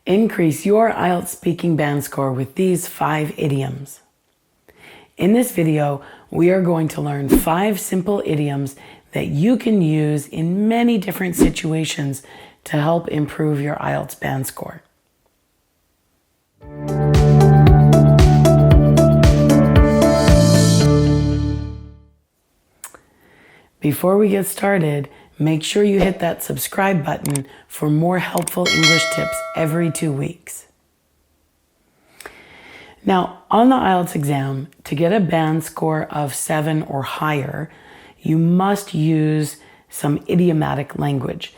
Increase your IELTS speaking band score with these 5 idioms. In this video, we are going to learn 5 simple idioms that you can use in many different situations to help improve your IELTS band score. Before we get started, make sure you hit that subscribe button for more helpful English tips every 2 weeks. Now, on the IELTS exam, to get a band score of 7 or higher, you must use some idiomatic language.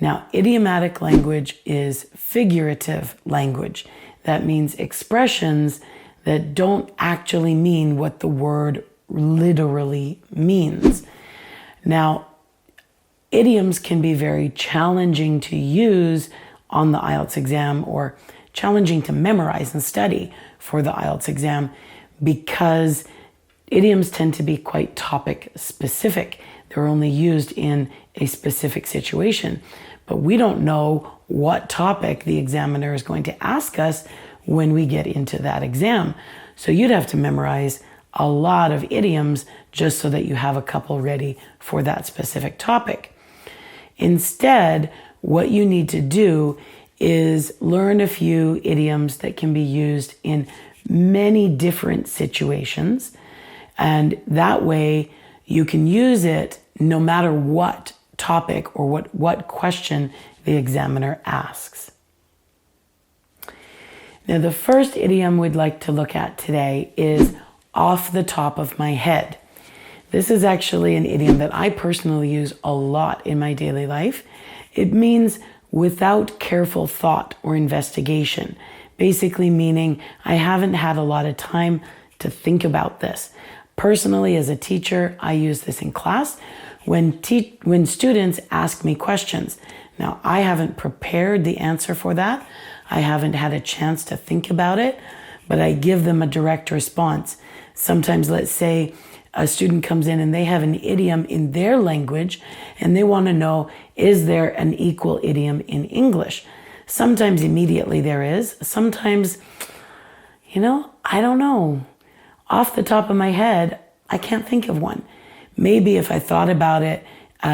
Now, idiomatic language is figurative language. That means expressions that don't actually mean what the word literally means. Now, idioms can be very challenging to use on the IELTS exam or challenging to memorize and study for the IELTS exam because idioms tend to be quite topic specific. They're only used in a specific situation, but we don't know what topic the examiner is going to ask us when we get into that exam. So you'd have to memorize a lot of idioms just so that you have a couple ready for that specific topic. Instead, what you need to do is learn a few idioms that can be used in many different situations. And that way you can use it no matter what topic or what question the examiner asks. Now, the first idiom we'd like to look at today is off the top of my head. This is actually an idiom that I personally use a lot in my daily life. It means without careful thought or investigation, basically meaning I haven't had a lot of time to think about this. Personally, as a teacher, I use this in class when students ask me questions. Now, I haven't prepared the answer for that. I haven't had a chance to think about it, but I give them a direct response. Sometimes, let's say a student comes in and they have an idiom in their language and they want to know, is there an equal idiom in English? Sometimes immediately there is. Sometimes, I don't know. Off the top of my head, I can't think of one. Maybe if I thought about it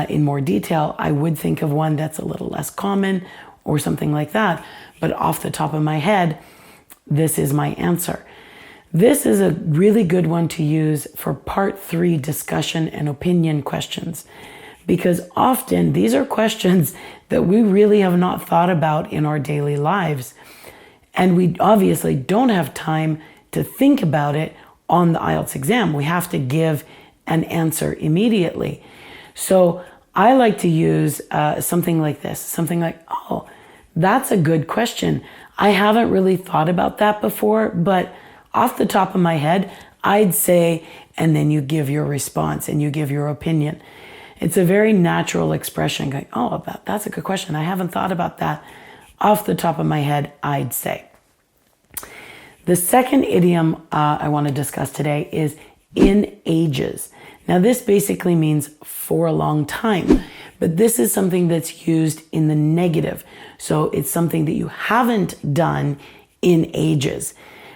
in more detail, I would think of one that's a little less common or something like that. But off the top of my head, this is my answer. This is a really good one to use for part 3 discussion and opinion questions, because often these are questions that we really have not thought about in our daily lives. And we obviously don't have time to think about it on the IELTS exam. We have to give an answer immediately. So I like to use something like this, something like, oh, that's a good question. I haven't really thought about that before, but off the top of my head, I'd say, and then you give your response and you give your opinion. It's a very natural expression going, oh, that's a good question. I haven't thought about that. Off the top of my head, I'd say. The second idiom I want to discuss today is in ages. Now, this basically means for a long time, but this is something that's used in the negative. So it's something that you haven't done in ages.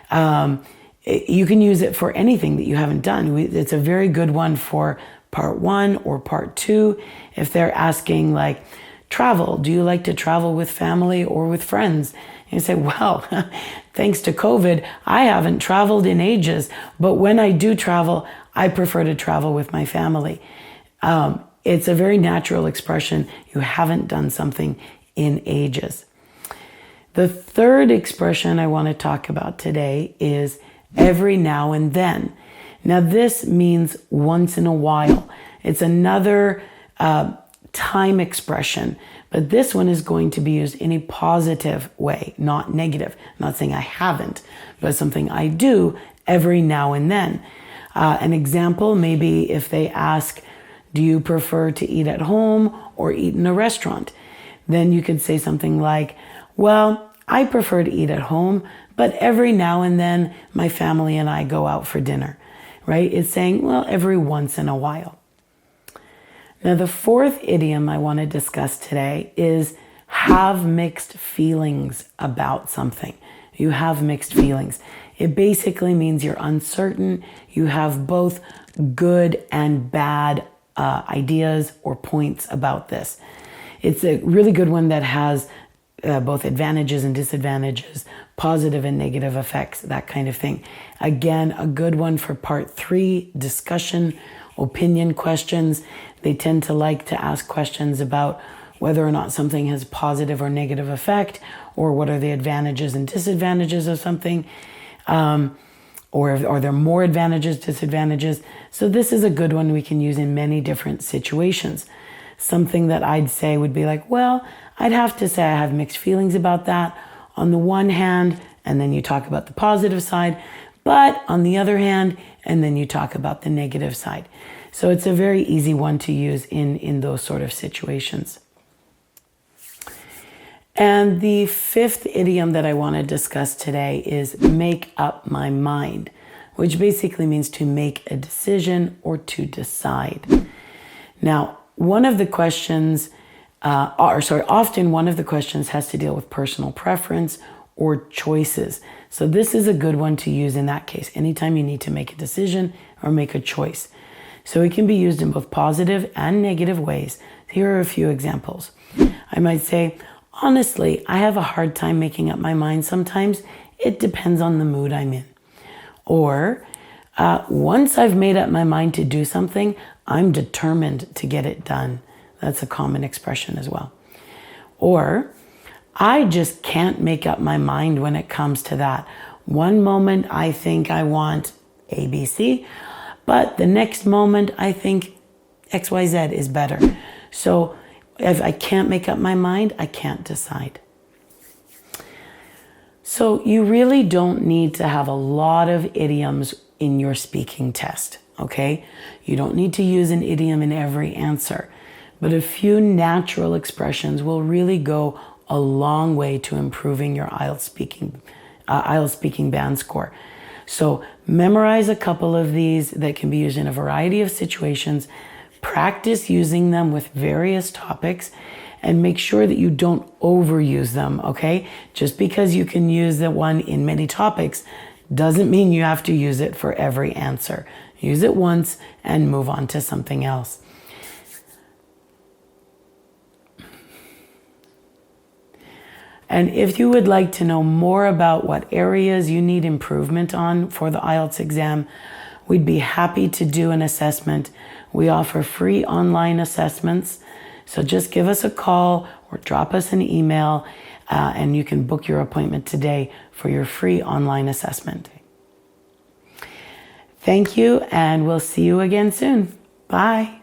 You can use it for anything that you haven't done. It's a very good one for part 1 or part 2. If they're asking like, travel, do you like to travel with family or with friends? And you say, well, thanks to COVID, I haven't traveled in ages, but when I do travel, I prefer to travel with my family. It's a very natural expression. You haven't done something in ages. The third expression I want to talk about today is every now and then. Now, this means once in a while. It's another time expression, but this one is going to be used in a positive way, not negative. I'm not saying I haven't, but something I do every now and then. An example, maybe if they ask, do you prefer to eat at home or eat in a restaurant? Then you could say something like, well, I prefer to eat at home, but every now and then my family and I go out for dinner, right? It's saying, well, every once in a while. Now, the fourth idiom I want to discuss today is have mixed feelings about something. You have mixed feelings. It basically means you're uncertain. You have both good and bad ideas or points about this. It's a really good one that has both advantages and disadvantages, positive and negative effects, that kind of thing. Again, a good one for part 3, discussion, opinion questions. They tend to like to ask questions about whether or not something has positive or negative effect, or what are the advantages and disadvantages of something, or are there more advantages, disadvantages. So this is a good one we can use in many different situations. Something that I'd say would be like, well, I'd have to say I have mixed feelings about that on the one hand, and then you talk about the positive side, but on the other hand, and then you talk about the negative side. So it's a very easy one to use in those sort of situations. And the 5th idiom that I want to discuss today is make up my mind, which basically means to make a decision or to decide. Now, one of the questions, often one of the questions has to deal with personal preference or choices. So this is a good one to use in that case, anytime you need to make a decision or make a choice. So it can be used in both positive and negative ways. Here are a few examples. I might say, honestly, I have a hard time making up my mind sometimes. It depends on the mood I'm in. Or, once I've made up my mind to do something, I'm determined to get it done. That's a common expression as well. Or, I just can't make up my mind when it comes to that. One moment I think I want ABC, but the next moment I think XYZ is better. So if I can't make up my mind, I can't decide. So you really don't need to have a lot of idioms in your speaking test, okay? You don't need to use an idiom in every answer, but a few natural expressions will really go a long way to improving your IELTS speaking band score. So memorize a couple of these that can be used in a variety of situations. Practice using them with various topics and make sure that you don't overuse them, okay? Just because you can use the one in many topics doesn't mean you have to use it for every answer. Use it once and move on to something else. And if you would like to know more about what areas you need improvement on for the IELTS exam, we'd be happy to do an assessment. We offer free online assessments. So just give us a call or drop us an email, and you can book your appointment today for your free online assessment. Thank you, and we'll see you again soon. Bye.